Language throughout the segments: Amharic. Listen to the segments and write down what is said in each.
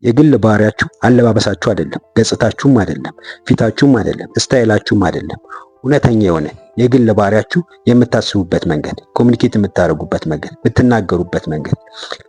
የግል ባህሪያችሁ አለባበሳችሁ አይደለም፣ ገጽታችሁም አይደለም፣ ፊታችሁም አይደለም፣ ስታይላችሁም አይደለም። እውነተኛ የሆነ የግል ባህሪያችሁ የምታስቡበት መንገድ፣ ኮሙኒኬት የምታደርጉበት መንገድ፣ የምትናገሩበት መንገድ፣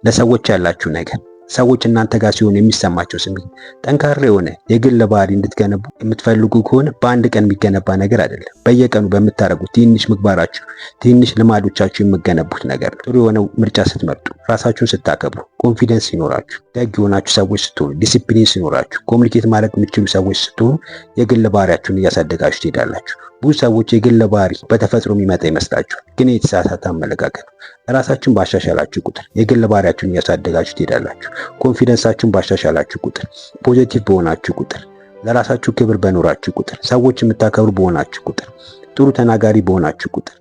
ለሰዎች ያላችሁ ነገር፣ ሰዎች እናንተ ጋር ሲሆኑ የሚሰማቸው ስሜት፣ ጠንካራ የሆነ የግል ባህሪ እንድትገነቡ የምትፈልጉ ከሆነ በአንድ ቀን የሚገነባ ነገር አይደለም። በየቀኑ በምታደርጉት ትንሽ ምግባራችሁ፣ ትንሽ ልማዶቻችሁ የምትገነቡት ነገር ነው። ጥሩ የሆነ ምርጫ ስትመርጡ፣ ራሳችሁን ስታከብሩ፣ ኮንፊደንስ ሲኖራችሁ፣ ደግ የሆናችሁ ሰዎች ስትሆኑ፣ ዲሲፕሊን ሲኖራችሁ፣ ኮሙኒኬት ማድረግ የምትችሉ ሰዎች ስትሆኑ የግል ባህሪያችሁን እያሳደጋችሁ ትሄዳላችሁ። ብዙ ሰዎች የግል ባህሪ በተፈጥሮ የሚመጣ ይመስላችኋል፣ ግን የተሳሳተ አመለካከት ነው። ራሳችሁን ባሻሻላችሁ ቁጥር የግል ባህሪያችሁን እያሳደጋችሁ ትሄዳላችሁ። ኮንፊደንሳችሁን ባሻሻላችሁ ቁጥር፣ ፖዚቲቭ በሆናችሁ ቁጥር፣ ለራሳችሁ ክብር በኖራችሁ ቁጥር፣ ሰዎች የምታከብሩ በሆናችሁ ቁጥር፣ ጥሩ ተናጋሪ በሆናችሁ ቁጥር፣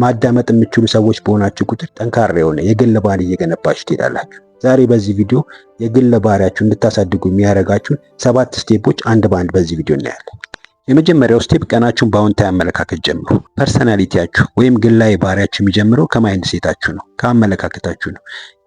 ማዳመጥ የምትችሉ ሰዎች በሆናችሁ ቁጥር ጠንካራ የሆነ የግል ባህሪ እየገነባችሁ ትሄዳላችሁ። ዛሬ በዚህ ቪዲዮ የግል ባህሪያችሁን እንድታሳድጉ የሚያደርጋችሁን 7 ስቴፖች አንድ በአንድ በዚህ ቪዲዮ እናያለን። የመጀመሪያው ስቴፕ ቀናችሁን በአዎንታዊ አመለካከት ጀምሩ። ፐርሰናሊቲያችሁ ወይም ግላዊ ባህሪያችሁ የሚጀምረው ከማይንድ ሴታችሁ ነው፣ ከአመለካከታችሁ ነው።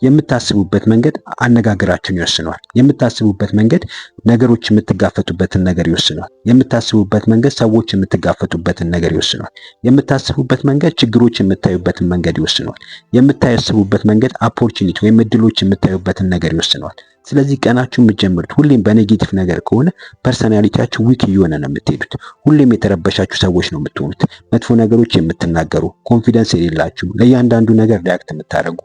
የምታስቡበት መንገድ አነጋገራችሁን ይወስነዋል። የምታስቡበት መንገድ ነገሮች የምትጋፈጡበትን ነገር ይወስነዋል። የምታስቡበት መንገድ ሰዎች የምትጋፈጡበትን ነገር ይወስነዋል። የምታስቡበት መንገድ ችግሮች የምታዩበትን መንገድ ይወስነዋል። የምታስቡበት መንገድ ኦፖርቹኒቲ ወይም እድሎች የምታዩበትን ነገር ይወስነዋል። ስለዚህ ቀናችሁ የምትጀምሩት ሁሌም በኔጌቲቭ ነገር ከሆነ ፐርሰናሊቲያችሁ ዊክ እየሆነ ነው የምትሄዱት። ሁሌም የተረበሻችሁ ሰዎች ነው የምትሆኑት። መጥፎ ነገሮች የምትናገሩ፣ ኮንፊደንስ የሌላችሁ፣ ለእያንዳንዱ ነገር ሪያክት የምታደርጉ፣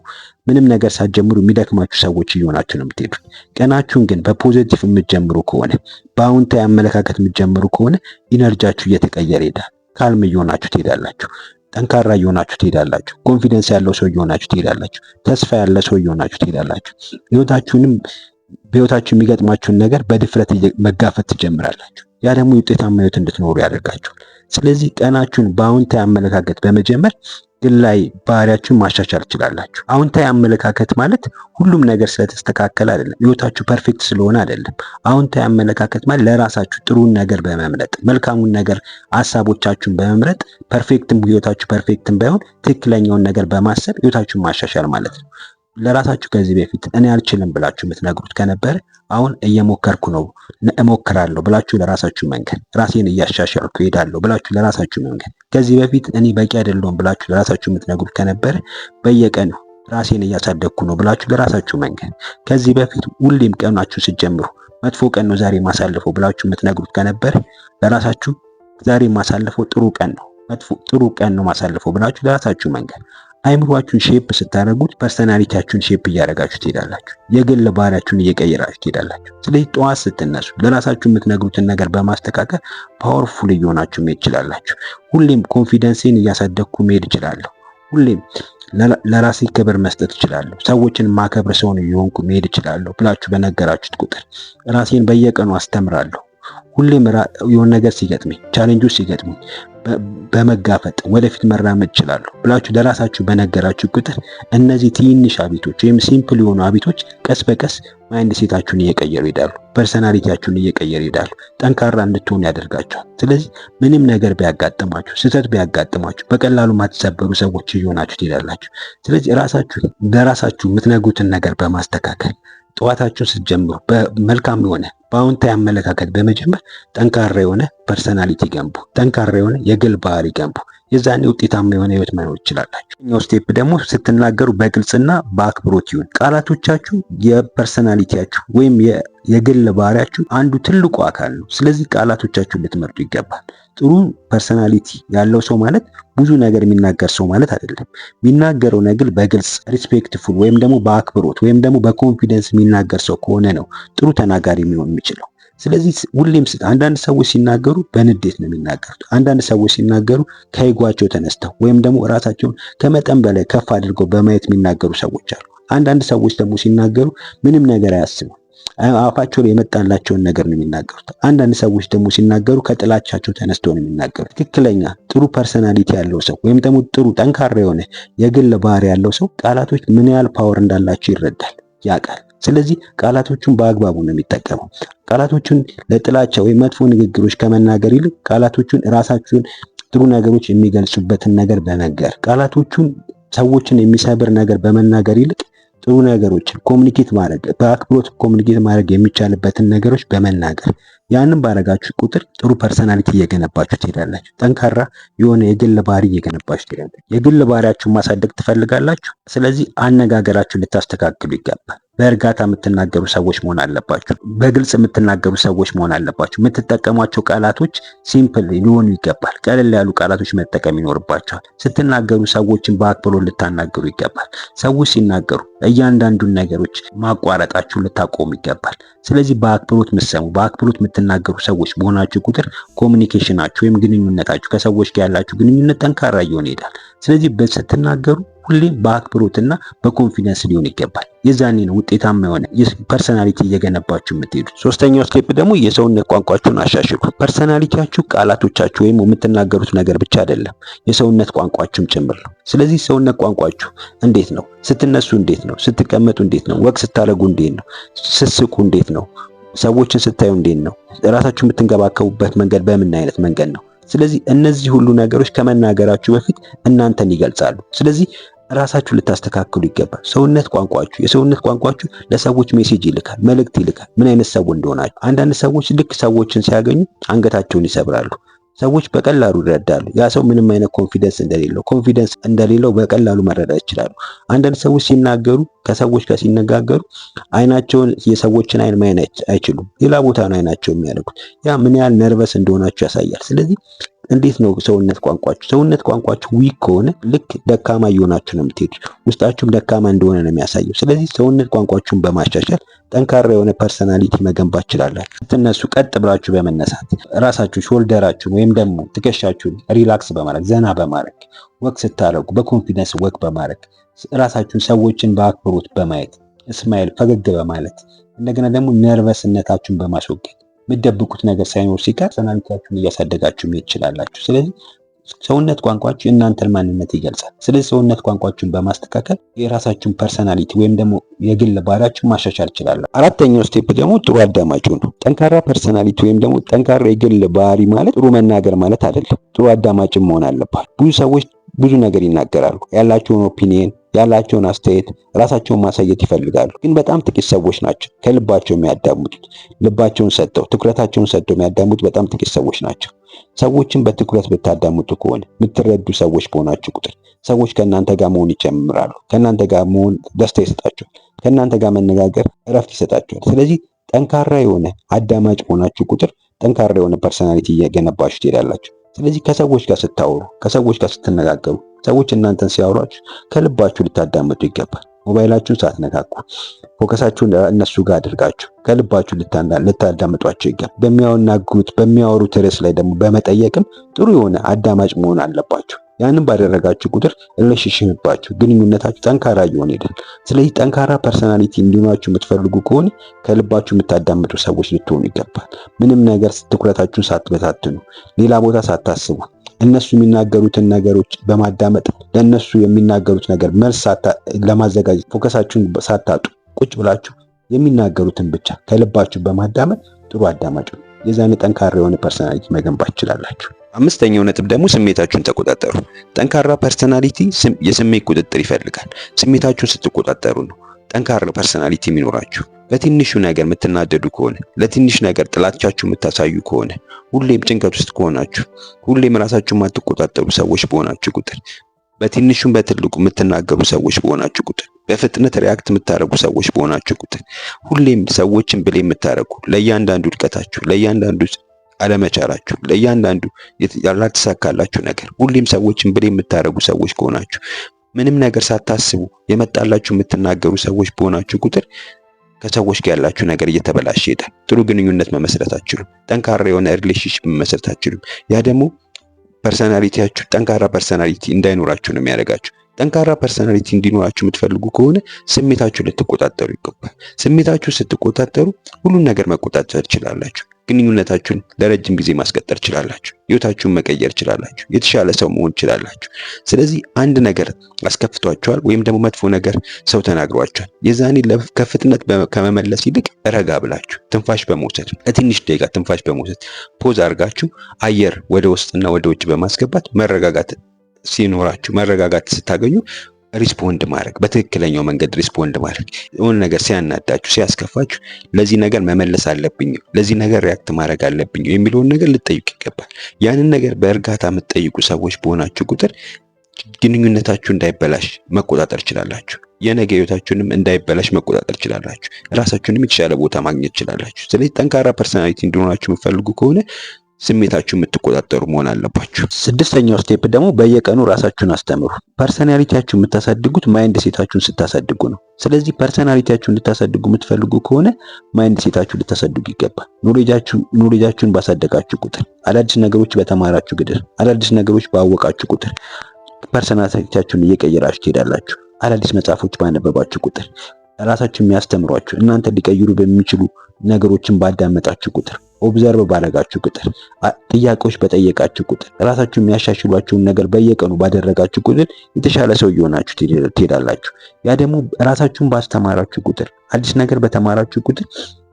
ምንም ነገር ሳትጀምሩ የሚደክማችሁ ሰዎች እየሆናችሁ ነው የምትሄዱት። ቀናችሁን ግን በፖዚቲቭ የምትጀምሩ ከሆነ፣ በአዎንታዊ አመለካከት የምትጀምሩ ከሆነ ኢነርጂያችሁ እየተቀየረ ይሄዳል። ካልም እየሆናችሁ ትሄዳላችሁ። ጠንካራ እየሆናችሁ ትሄዳላችሁ። ኮንፊደንስ ያለው ሰው እየሆናችሁ ትሄዳላችሁ። ተስፋ ያለ ሰው እየሆናችሁ ትሄዳላችሁ። በህይወታችሁ የሚገጥማችሁን ነገር በድፍረት መጋፈጥ ትጀምራላችሁ። ያ ደግሞ ውጤታማ ህይወት እንድትኖሩ ያደርጋችኋል። ስለዚህ ቀናችሁን በአዎንታዊ አመለካከት በመጀመር ግላዊ ባህሪያችሁን ማሻሻል ትችላላችሁ። አዎንታዊ አመለካከት ማለት ሁሉም ነገር ስለተስተካከለ አይደለም፣ ህይወታችሁ ፐርፌክት ስለሆነ አይደለም። አዎንታዊ አመለካከት ማለት ለራሳችሁ ጥሩን ነገር በመምረጥ መልካሙን ነገር ሐሳቦቻችሁን በመምረጥ ፐርፌክትም ህይወታችሁ ፐርፌክትም ባይሆን ትክክለኛውን ነገር በማሰብ ህይወታችሁን ማሻሻል ማለት ነው። ለራሳችሁ ከዚህ በፊት እኔ አልችልም ብላችሁ የምትነግሩት ከነበረ አሁን እየሞከርኩ ነው፣ እሞክራለሁ ብላችሁ ለራሳችሁ መንገድ፣ ራሴን እያሻሻልኩ እሄዳለሁ ብላችሁ ለራሳችሁ መንገድ፣ ከዚህ በፊት እኔ በቂ አይደለሁም ብላችሁ ለራሳችሁ የምትነግሩት ከነበረ በየቀኑ ራሴን እያሳደግኩ ነው ብላችሁ ለራሳችሁ መንገድ፣ ከዚህ በፊት ሁሌም ቀናችሁ ስትጀምሩ መጥፎ ቀን ነው ዛሬ ማሳልፈው ብላችሁ የምትነግሩት ከነበረ ለራሳችሁ ዛሬ ማሳልፈው ጥሩ ቀን ነው፣ ጥሩ ቀን ነው ማሳልፈው ብላችሁ ለራሳችሁ መንገድ። አይምሯችሁን ሼፕ ስታደርጉት ፐርሰናሊቲያችሁን ሼፕ እያደረጋችሁ ትሄዳላችሁ። የግል ባህሪያችሁን እየቀየራችሁ ትሄዳላችሁ። ስለዚህ ጠዋት ስትነሱ ለራሳችሁ የምትነግሩትን ነገር በማስተካከል ፓወርፉል እየሆናችሁ መሄድ ትችላላችሁ። ሁሌም ኮንፊደንሴን እያሳደግኩ መሄድ እችላለሁ፣ ሁሌም ለራሴ ክብር መስጠት እችላለሁ፣ ሰዎችን ማከብር ሰው ነው የሆንኩ መሄድ እችላለሁ ብላችሁ በነገራችሁት ቁጥር ራሴን በየቀኑ አስተምራለሁ፣ ሁሌም የሆነ ነገር ሲገጥመኝ፣ ቻሌንጆች ሲገጥሙኝ በመጋፈጥ ወደፊት መራመድ እችላለሁ ብላችሁ ለራሳችሁ በነገራችሁ ቁጥር እነዚህ ትንሽ ሀቢቶች ወይም ሲምፕል የሆኑ ሀቢቶች ቀስ በቀስ ማይንድ ሴታችሁን እየቀየሩ ይሄዳሉ። ፐርሰናሊቲያችሁን እየቀየሩ ይሄዳሉ። ጠንካራ እንድትሆኑ ያደርጋችኋል። ስለዚህ ምንም ነገር ቢያጋጥማችሁ፣ ስህተት ቢያጋጥማችሁ በቀላሉ ማትሰበሩ ሰዎች እየሆናችሁ ትሄዳላችሁ። ስለዚህ ለራሳችሁ የምትነግሩትን ነገር በማስተካከል ጠዋታችሁን ስትጀምሩ በመልካም የሆነ በአዎንታዊ አመለካከት በመጀመር ጠንካራ የሆነ ፐርሰናሊቲ ገንቡ፣ ጠንካራ የሆነ የግል ባህሪ ገንቡ። የዛኔ ውጤታማ የሆነ ህይወት መኖር ይችላላችሁ። ኛው ስቴፕ ደግሞ ስትናገሩ በግልጽና በአክብሮት ይሁን። ቃላቶቻችሁ የፐርሰናሊቲያችሁ ወይም የግል ባህሪያችሁ አንዱ ትልቁ አካል ነው። ስለዚህ ቃላቶቻችሁን ልትመርጡ ይገባል። ጥሩ ፐርሰናሊቲ ያለው ሰው ማለት ብዙ ነገር የሚናገር ሰው ማለት አይደለም። የሚናገረው ነገር በግልጽ ሪስፔክትፉል ወይም ደግሞ በአክብሮት ወይም ደግሞ በኮንፊደንስ የሚናገር ሰው ከሆነ ነው ጥሩ ተናጋሪ የሚሆን የሚችለው። ስለዚህ ሁሌም አንዳንድ ሰዎች ሲናገሩ በንዴት ነው የሚናገሩት። አንዳንድ ሰዎች ሲናገሩ ከይጓቸው ተነስተው ወይም ደግሞ ራሳቸውን ከመጠን በላይ ከፍ አድርገው በማየት የሚናገሩ ሰዎች አሉ። አንዳንድ ሰዎች ደግሞ ሲናገሩ ምንም ነገር አያስቡም። አፋቸው ላይ የመጣላቸውን ነገር ነው የሚናገሩት። አንዳንድ ሰዎች ደግሞ ሲናገሩ ከጥላቻቸው ተነስተው ነው የሚናገሩት። ትክክለኛ ጥሩ ፐርሰናሊቲ ያለው ሰው ወይም ደግሞ ጥሩ ጠንካራ የሆነ የግል ባህሪ ያለው ሰው ቃላቶች ምን ያህል ፓወር እንዳላቸው ይረዳል፣ ያውቃል። ስለዚህ ቃላቶቹን በአግባቡ ነው የሚጠቀመው። ቃላቶቹን ለጥላቻ ወይም መጥፎ ንግግሮች ከመናገር ይልቅ ቃላቶቹን ራሳቸውን ጥሩ ነገሮች የሚገልጹበትን ነገር በመንገር ቃላቶቹን ሰዎችን የሚሰብር ነገር በመናገር ይልቅ ጥሩ ነገሮችን ኮሙኒኬት ማድረግ በአክብሮት ኮሙኒኬት ማድረግ የሚቻልበትን ነገሮች በመናገር ያንን ባረጋችሁ ቁጥር ጥሩ ፐርሰናሊቲ እየገነባችሁ ትሄዳላችሁ። ጠንካራ የሆነ የግል ባህሪ እየገነባችሁ ትሄዳላችሁ። የግል ባህሪያችሁን ማሳደግ ትፈልጋላችሁ። ስለዚህ አነጋገራችሁን ልታስተካክሉ ይገባል። በእርጋታ የምትናገሩ ሰዎች መሆን አለባችሁ። በግልጽ የምትናገሩ ሰዎች መሆን አለባችሁ። የምትጠቀሟቸው ቃላቶች ሲምፕል ሊሆኑ ይገባል። ቀለል ያሉ ቃላቶች መጠቀም ይኖርባችኋል። ስትናገሩ ሰዎችን በአክብሮት ልታናገሩ ይገባል። ሰዎች ሲናገሩ እያንዳንዱን ነገሮች ማቋረጣችሁ ልታቆሙ ይገባል። ስለዚህ በአክብሮት የምትሰሙ በአክብሮት የምትናገሩ ሰዎች በሆናችሁ ቁጥር ኮሙኒኬሽናችሁ ወይም ግንኙነታችሁ ከሰዎች ጋር ያላችሁ ግንኙነት ጠንካራ እየሆነ ይሄዳል። ስለዚህ ስትናገሩ ሁሌም በአክብሮትና በኮንፊደንስ ሊሆን ይገባል። የዛኔ ነው ውጤታማ የሆነ ፐርሰናሊቲ እየገነባችሁ የምትሄዱ። ሶስተኛው ስቴፕ ደግሞ የሰውነት ቋንቋችሁን አሻሽሉ። ፐርሰናሊቲያችሁ ቃላቶቻችሁ ወይም የምትናገሩት ነገር ብቻ አይደለም፣ የሰውነት ቋንቋችሁም ጭምር ነው። ስለዚህ ሰውነት ቋንቋችሁ እንዴት ነው? ስትነሱ እንዴት ነው? ስትቀመጡ እንዴት ነው? ወግ ስታደርጉ እንዴት ነው? ስትስቁ እንዴት ነው? ሰዎችን ስታዩ እንዴት ነው? ራሳችሁ የምትንከባከቡበት መንገድ በምን አይነት መንገድ ነው? ስለዚህ እነዚህ ሁሉ ነገሮች ከመናገራችሁ በፊት እናንተን ይገልጻሉ። ስለዚህ ራሳችሁ ልታስተካክሉ ይገባል። የሰውነት ቋንቋችሁ ለሰዎች ሜሴጅ ይልካል፣ መልእክት ይልካል፣ ምን አይነት ሰው እንደሆናችሁ። አንዳንድ ሰዎች ልክ ሰዎችን ሲያገኙ አንገታቸውን ይሰብራሉ። ሰዎች በቀላሉ ይረዳሉ ያ ሰው ምንም አይነት ኮንፊደንስ እንደሌለው በቀላሉ መረዳት ይችላሉ። አንዳንድ ሰዎች ሲናገሩ ከሰዎች ጋር ሲነጋገሩ አይናቸውን የሰዎችን አይን ማየት አይችሉም። ሌላ ቦታ ነው አይናቸው የሚያደርጉት። ያ ምን ያህል ነርቨስ እንደሆናችሁ ያሳያል። ስለዚህ እንዴት ነው ሰውነት ቋንቋችሁ ዊክ ከሆነ ልክ ደካማ እየሆናችሁ ነው የምትሄዱት። ውስጣችሁም ደካማ እንደሆነ ነው የሚያሳየው። ስለዚህ ሰውነት ቋንቋችሁን በማሻሻል ጠንካራ የሆነ ፐርሰናሊቲ መገንባት ትችላላችሁ። ስትነሱ ቀጥ ብላችሁ በመነሳት ራሳችሁ ሾልደራችሁን ወይም ደግሞ ትከሻችሁን ሪላክስ በማድረግ ዘና በማድረግ ወክ ስታደርጉ በኮንፊደንስ ወክ በማድረግ ራሳችሁን ሰዎችን በአክብሮት በማየት ስማይል ፈገግ በማለት እንደገና ደግሞ ነርቨስነታችሁን በማስወገድ የምትደብቁት ነገር ሳይኖር ሲቀር ፐርሰናሊቲያችሁን እያሳደጋችሁ መሄድ ትችላላችሁ። ስለዚህ ሰውነት ቋንቋችሁ የእናንተን ማንነት ይገልጻል። ስለዚህ ሰውነት ቋንቋችሁን በማስተካከል የራሳችሁን ፐርሰናሊቲ ወይም ደግሞ የግል ባህሪያችሁን ማሻሻል ትችላላችሁ። አራተኛው ስቴፕ ደግሞ ጥሩ አዳማጭ ነው። ጠንካራ ፐርሰናሊቲ ወይም ደግሞ ጠንካራ የግል ባህሪ ማለት ጥሩ መናገር ማለት አይደለም። ጥሩ አዳማጭም መሆን አለባችሁ። ብዙ ሰዎች ብዙ ነገር ይናገራሉ። ያላቸውን ኦፒኒየን ያላቸውን አስተያየት ራሳቸውን ማሳየት ይፈልጋሉ። ግን በጣም ጥቂት ሰዎች ናቸው ከልባቸው የሚያዳምጡት። ልባቸውን ሰጥተው ትኩረታቸውን ሰጥተው የሚያዳምጡት በጣም ጥቂት ሰዎች ናቸው። ሰዎችን በትኩረት ብታዳምጡ ከሆነ የምትረዱ ሰዎች በሆናችሁ ቁጥር ሰዎች ከእናንተ ጋር መሆን ይጀምራሉ። ከእናንተ ጋር መሆን ደስታ ይሰጣቸዋል። ከእናንተ ጋር መነጋገር እረፍት ይሰጣቸዋል። ስለዚህ ጠንካራ የሆነ አዳማጭ በሆናችሁ ቁጥር ጠንካራ የሆነ ፐርሰናሊቲ እየገነባችሁ ትሄዳላችሁ። ስለዚህ ከሰዎች ጋር ስታወሩ፣ ከሰዎች ጋር ስትነጋገሩ፣ ሰዎች እናንተን ሲያወሯችሁ ከልባችሁ ልታዳምጡ ይገባል። ሞባይላችሁን ሳትነካኩ ፎከሳችሁን እነሱ ጋር አድርጋችሁ ከልባችሁ ልታዳምጧቸው ይገባል። በሚያወሩት ርዕስ ላይ ደግሞ በመጠየቅም ጥሩ የሆነ አዳማጭ መሆን አለባችሁ። ያንን ባደረጋችሁ ቁጥር ሪሌሽንሺፓችሁ ግንኙነታችሁ ጠንካራ እየሆነ ይሄዳል። ስለዚህ ጠንካራ ፐርሰናሊቲ እንዲኖራችሁ የምትፈልጉ ከሆነ ከልባችሁ የምታዳምጡ ሰዎች ልትሆኑ ይገባል። ምንም ነገር ትኩረታችሁን ሳትበታትኑ፣ ሌላ ቦታ ሳታስቡ፣ እነሱ የሚናገሩትን ነገሮች በማዳመጥ ለእነሱ የሚናገሩት ነገር መልስ ለማዘጋጀት ፎከሳችሁን ሳታጡ ቁጭ ብላችሁ የሚናገሩትን ብቻ ከልባችሁ በማዳመጥ ጥሩ አዳማጭ ነው። የዛኔ ጠንካራ የሆነ ፐርሰናሊቲ መገንባት ትችላላችሁ። አምስተኛው ነጥብ ደግሞ ስሜታችሁን ተቆጣጠሩ። ጠንካራ ፐርሰናሊቲ የስሜት ቁጥጥር ይፈልጋል። ስሜታችሁን ስትቆጣጠሩ ነው ጠንካራ ፐርሰናሊቲ የሚኖራችሁ። በትንሹ ነገር የምትናደዱ ከሆነ፣ ለትንሽ ነገር ጥላቻችሁ የምታሳዩ ከሆነ፣ ሁሌም ጭንቀት ውስጥ ከሆናችሁ፣ ሁሌም ራሳችሁን የማትቆጣጠሩ ሰዎች በሆናችሁ ቁጥር፣ በትንሹም በትልቁ የምትናገሩ ሰዎች በሆናችሁ ቁጥር፣ በፍጥነት ሪያክት የምታደርጉ ሰዎች በሆናችሁ ቁጥር፣ ሁሌም ሰዎችን ብሌ የምታደርጉ ለእያንዳንዱ ውድቀታችሁ፣ ለእያንዳንዱ አለመቻላችሁ፣ ለእያንዳንዱ ያላተሳካላችሁ ነገር ሁሌም ሰዎችን ብሌ የምታደርጉ ሰዎች ከሆናችሁ፣ ምንም ነገር ሳታስቡ የመጣላችሁ የምትናገሩ ሰዎች በሆናችሁ ቁጥር ከሰዎች ጋር ያላችሁ ነገር እየተበላሸ ይሄዳል። ጥሩ ግንኙነት መመስረት አትችሉም። ጠንካራ የሆነ ሪሌሽንሺፕ መመስረት አትችሉም። ያ ደግሞ ፐርሰናሊቲያችሁ ጠንካራ ፐርሰናሊቲ እንዳይኖራችሁ ነው የሚያደርጋችሁ። ጠንካራ ፐርሰናሊቲ እንዲኖራችሁ የምትፈልጉ ከሆነ ስሜታችሁን ልትቆጣጠሩ ይገባል። ስሜታችሁን ስትቆጣጠሩ ሁሉን ነገር መቆጣጠር ትችላላችሁ። ግንኙነታችሁን ለረጅም ጊዜ ማስቀጠል ትችላላችሁ። ህይወታችሁን መቀየር ትችላላችሁ። የተሻለ ሰው መሆን ትችላላችሁ። ስለዚህ አንድ ነገር አስከፍቷችኋል ወይም ደግሞ መጥፎ ነገር ሰው ተናግሯችኋል። የዛኔ ከፍጥነት ከመመለስ ይልቅ ረጋ ብላችሁ ትንፋሽ በመውሰድ ለትንሽ ደቂቃ ትንፋሽ በመውሰድ ፖዝ አድርጋችሁ አየር ወደ ውስጥና ወደ ውጭ በማስገባት መረጋጋት ሲኖራችሁ መረጋጋት ስታገኙ ሪስፖንድ ማድረግ፣ በትክክለኛው መንገድ ሪስፖንድ ማድረግ። የሆነ ነገር ሲያናዳችሁ፣ ሲያስከፋችሁ ለዚህ ነገር መመለስ አለብኝ፣ ለዚህ ነገር ሪያክት ማድረግ አለብኝ የሚለውን ነገር ልትጠይቁ ይገባል። ያንን ነገር በእርጋታ የምትጠይቁ ሰዎች በሆናችሁ ቁጥር ግንኙነታችሁ እንዳይበላሽ መቆጣጠር ትችላላችሁ። የነገ ህይወታችሁንም እንዳይበላሽ መቆጣጠር ትችላላችሁ። ራሳችሁንም የተሻለ ቦታ ማግኘት ትችላላችሁ። ስለዚህ ጠንካራ ፐርሰናሊቲ እንዲኖራችሁ የምትፈልጉ ከሆነ ስሜታችሁ የምትቆጣጠሩ መሆን አለባችሁ። ስድስተኛው ስቴፕ ደግሞ በየቀኑ ራሳችሁን አስተምሩ። ፐርሰናሊቲያችሁ የምታሳድጉት ማይንድ ሴታችሁን ስታሳድጉ ነው። ስለዚህ ፐርሰናሊቲያችሁን እንድታሳድጉ የምትፈልጉ ከሆነ ማይንድ ሴታችሁን ልታሳድጉ ይገባል። ኖሌጃችሁን ባሳደጋችሁ ቁጥር፣ አዳዲስ ነገሮች በተማራችሁ ቁጥር፣ አዳዲስ ነገሮች ባወቃችሁ ቁጥር ፐርሰናሊቲያችሁን እየቀየራችሁ ትሄዳላችሁ። አዳዲስ መጽሐፎች ባነበባችሁ ቁጥር፣ ራሳችሁ የሚያስተምሯችሁ እናንተ ሊቀይሩ በሚችሉ ነገሮችን ባዳመጣችሁ ቁጥር፣ ኦብዘርቭ ባደረጋችሁ ቁጥር፣ ጥያቄዎች በጠየቃችሁ ቁጥር፣ ራሳችሁ የሚያሻሽሏችሁን ነገር በየቀኑ ባደረጋችሁ ቁጥር የተሻለ ሰው እየሆናችሁ ትሄዳላችሁ። ያ ደግሞ ራሳችሁን ባስተማራችሁ ቁጥር፣ አዲስ ነገር በተማራችሁ ቁጥር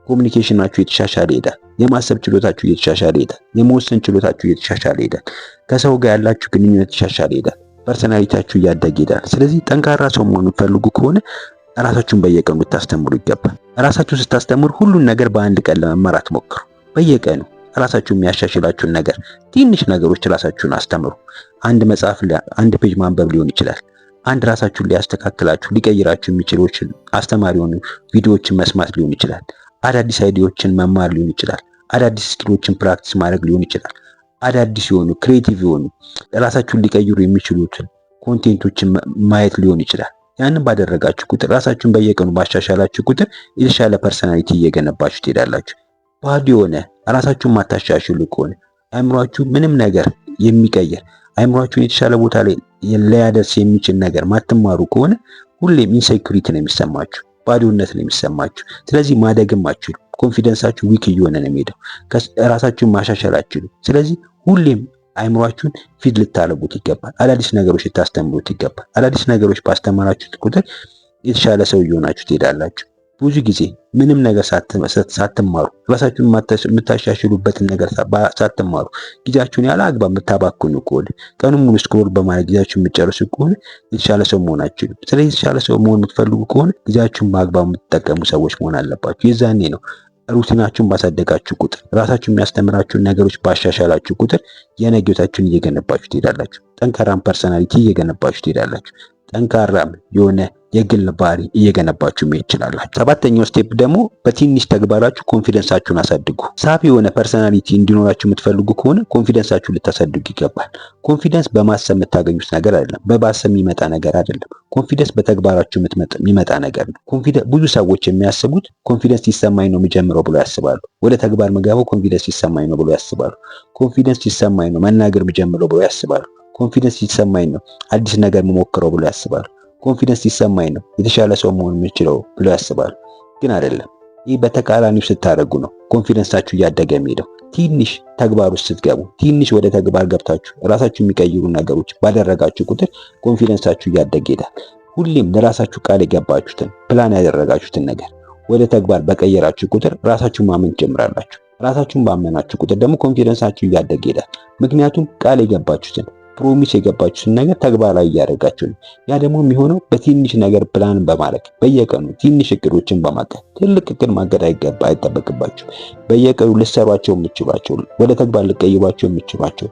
ኮሚኒኬሽናችሁ የተሻሻለ ይሄዳል። የማሰብ ችሎታችሁ የተሻሻለ ይሄዳል። የመወሰን ችሎታችሁ የተሻሻለ ይሄዳል። ከሰው ጋር ያላችሁ ግንኙነት የተሻሻለ ይሄዳል። ፐርሰናሊቲያችሁ እያደገ ይሄዳል። ስለዚህ ጠንካራ ሰው መሆን ፈልጉ ከሆነ ራሳችሁን በየቀኑ ልታስተምሩ ይገባል። ራሳችሁን ስታስተምሩ ሁሉን ነገር በአንድ ቀን ለመማር አትሞክሩ። በየቀኑ ራሳችሁ የሚያሻሽላችሁን ነገር ትንሽ ነገሮች ራሳችሁን አስተምሩ። አንድ መጽሐፍ አንድ ፔጅ ማንበብ ሊሆን ይችላል። አንድ ራሳችሁን ሊያስተካክላችሁ ሊቀይራችሁ የሚችሉትን አስተማሪ የሆኑ ቪዲዮዎችን መስማት ሊሆን ይችላል። አዳዲስ አይዲያዎችን መማር ሊሆን ይችላል። አዳዲስ ስኪሎችን ፕራክቲስ ማድረግ ሊሆን ይችላል። አዳዲስ የሆኑ ክሬቲቭ የሆኑ ራሳችሁን ሊቀይሩ የሚችሉትን ኮንቴንቶችን ማየት ሊሆን ይችላል። ያንን ባደረጋችሁ ቁጥር ራሳችሁን በየቀኑ ባሻሻላችሁ ቁጥር የተሻለ ፐርሰናሊቲ እየገነባችሁ ትሄዳላችሁ። ባዶ የሆነ ራሳችሁን ማታሻሽሉ ከሆነ አእምሯችሁ ምንም ነገር የሚቀየር አእምሯችሁን የተሻለ ቦታ ላይ ሊያደርስ የሚችል ነገር ማትማሩ ከሆነ ሁሌም ኢንሴኩሪቲ ነው የሚሰማችሁ፣ ባዶነት ነው የሚሰማችሁ። ስለዚህ ማደግም አትችሉ። ኮንፊደንሳችሁ ዊክ እየሆነ ነው የሚሄደው። ራሳችሁን ማሻሻል አትችሉ። ስለዚህ ሁሌም አእምሯችሁን ፊድ ልታረጉት ይገባል። አዳዲስ ነገሮች ልታስተምሩት ይገባል። አዳዲስ ነገሮች ባስተማራችሁት ቁጥር የተሻለ ሰው እየሆናችሁ ትሄዳላችሁ። ብዙ ጊዜ ምንም ነገር ሳትማሩ ራሳችሁን የምታሻሽሉበትን ነገር ሳትማሩ ጊዜያችሁን ያለ አግባብ የምታባክኑ ከሆነ ቀኑን ሙሉ ስክሮል በማድረግ ጊዜያችሁን የምትጨርሱ ከሆነ የተሻለ ሰው መሆን አትችሉም። ስለዚህ የተሻለ ሰው መሆን የምትፈልጉ ከሆነ ጊዜያችሁን በአግባብ የምትጠቀሙ ሰዎች መሆን አለባችሁ። የዛኔ ነው ሩቲናችሁን ባሳደጋችሁ ቁጥር ራሳችሁ የሚያስተምራችሁን ነገሮች ባሻሻላችሁ ቁጥር የነገ ህይወታችሁን እየገነባችሁ ትሄዳላችሁ። ጠንካራም ፐርሰናሊቲ እየገነባችሁ ትሄዳላችሁ። ጠንካራም የሆነ የግል ባህሪ እየገነባችሁ መሄድ ትችላላችሁ። ሰባተኛው ስቴፕ ደግሞ በትንሽ ተግባራችሁ ኮንፊደንሳችሁን አሳድጉ። ሳቢ የሆነ ፐርሰናሊቲ እንዲኖራችሁ የምትፈልጉ ከሆነ ኮንፊደንሳችሁን ልታሳድጉ ይገባል። ኮንፊደንስ በማሰብ የምታገኙት ነገር አይደለም። በማሰብ የሚመጣ ነገር አይደለም። ኮንፊደንስ በተግባራችሁ የሚመጣ ነገር ነው። ብዙ ሰዎች የሚያስቡት ኮንፊደንስ ሲሰማኝ ነው የሚጀምረው ብሎ ያስባሉ። ወደ ተግባር መገባው ኮንፊደንስ ሲሰማኝ ነው ብሎ ያስባሉ። ኮንፊደንስ ሲሰማኝ ነው መናገር የሚጀምረው ብሎ ያስባሉ። ኮንፊደንስ ሲሰማኝ ነው አዲስ ነገር መሞክረው ብሎ ያስባሉ። ኮንፊደንስ ሲሰማኝ ነው የተሻለ ሰው መሆን የምችለው ብሎ ያስባሉ። ግን አይደለም። ይህ በተቃራኒው ስታደርጉ ነው ኮንፊደንሳችሁ እያደገ የሚሄደው። ትንሽ ተግባር ውስጥ ስትገቡ፣ ትንሽ ወደ ተግባር ገብታችሁ ራሳችሁ የሚቀይሩ ነገሮች ባደረጋችሁ ቁጥር ኮንፊደንሳችሁ እያደገ ይሄዳል። ሁሌም ለራሳችሁ ቃል የገባችሁትን ፕላን ያደረጋችሁትን ነገር ወደ ተግባር በቀየራችሁ ቁጥር ራሳችሁን ማመን ትጀምራላችሁ። ራሳችሁን ባመናችሁ ቁጥር ደግሞ ኮንፊደንሳችሁ እያደገ ይሄዳል። ምክንያቱም ቃል የገባችሁትን ፕሮሚስ የገባችሁትን ነገር ተግባራዊ እያደረጋችሁ ነው። ያ ደግሞ የሚሆነው በትንሽ ነገር ፕላን በማድረግ በየቀኑ ትንሽ እቅዶችን በማቀድ። ትልቅ እቅድ ማቀድ አይጠበቅባችሁ። በየቀኑ ልትሰሯቸው የምትችሏቸው ወደ ተግባር ልትቀይሯቸው የምትችሏቸው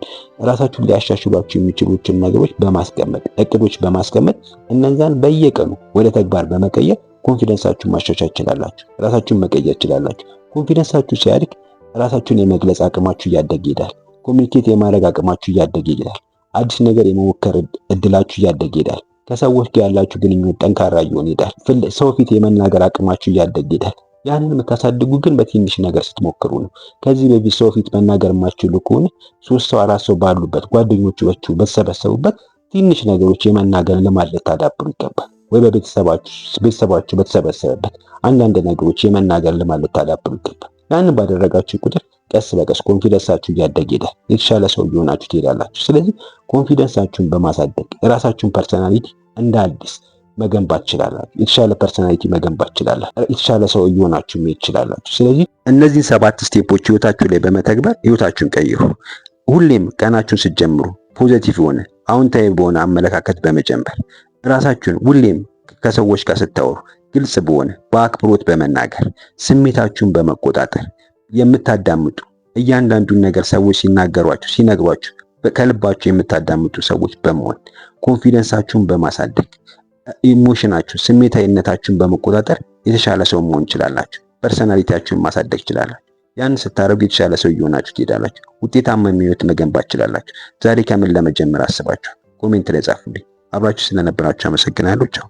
ራሳችሁን ሊያሻሽሏቸው የሚችሉትን ነገሮች በማስቀመጥ እቅዶች በማስቀመጥ እነዛን በየቀኑ ወደ ተግባር በመቀየር ኮንፊደንሳችሁን ማሻሻል ትችላላችሁ። ራሳችሁን መቀየር ትችላላችሁ። ኮንፊደንሳችሁ ሲያድግ ራሳችሁን የመግለጽ አቅማችሁ እያደገ ይሄዳል። ኮሚኒኬት የማድረግ አቅማችሁ እያደገ ይሄዳል። አዲስ ነገር የመሞከር እድላችሁ እያደገ ይሄዳል። ከሰዎች ጋር ያላችሁ ግንኙነት ጠንካራ እየሆነ ይሄዳል። ሰው ፊት የመናገር አቅማችሁ እያደገ ይሄዳል። ያንን የምታሳድጉ ግን በትንሽ ነገር ስትሞክሩ ነው። ከዚህ በፊት ሰው ፊት መናገር የማትችሉ ከሆነ 3 ሰው 4 ሰው ባሉበት ጓደኞቻችሁ በተሰበሰቡበት ትንሽ ነገሮች የመናገር ልማድ ልታዳብሩ ይገባል። ወይ ቤተሰባችሁ በተሰበሰበበት አንዳንድ ነገሮች የመናገር ልማድ ልታዳብሩ ይገባል። ያንን ባደረጋችሁ ቁጥር ቀስ በቀስ ኮንፊደንሳችሁ እያደገ ይሄዳል። የተሻለ ሰው እየሆናችሁ ትሄዳላችሁ። ስለዚህ ኮንፊደንሳችሁን በማሳደግ የራሳችሁን ፐርሰናሊቲ እንደ አዲስ መገንባት ትችላላችሁ። የተሻለ ፐርሰናሊቲ መገንባት ትችላላችሁ። የተሻለ ሰው እየሆናችሁ መሄድ ትችላላችሁ። ስለዚህ እነዚህን 7 ስቴፖች ህይወታችሁ ላይ በመተግበር ህይወታችሁን ቀይሩ። ሁሌም ቀናችሁን ስትጀምሩ ፖዚቲቭ የሆነ አዎንታዊ በሆነ አመለካከት በመጀመር ራሳችሁን ሁሌም ከሰዎች ጋር ስታወሩ ግልጽ በሆነ በአክብሮት በመናገር ስሜታችሁን በመቆጣጠር የምታዳምጡ እያንዳንዱን ነገር ሰዎች ሲናገሯችሁ ሲነግሯችሁ ከልባችሁ የምታዳምጡ ሰዎች በመሆን ኮንፊደንሳችሁን በማሳደግ ኢሞሽናችሁ ስሜታዊነታችሁን በመቆጣጠር የተሻለ ሰው መሆን ትችላላችሁ። ፐርሰናሊቲያችሁን ማሳደግ ትችላላችሁ። ያን ስታደርጉ የተሻለ ሰው እየሆናችሁ ትሄዳላችሁ። ውጤታማ ህይወት መገንባት ትችላላችሁ። ዛሬ ከምን ለመጀመር አስባችሁ ኮሜንት ላይ ጻፉልኝ። አብራችሁ ስለነበራችሁ አመሰግናለሁ። ቻው።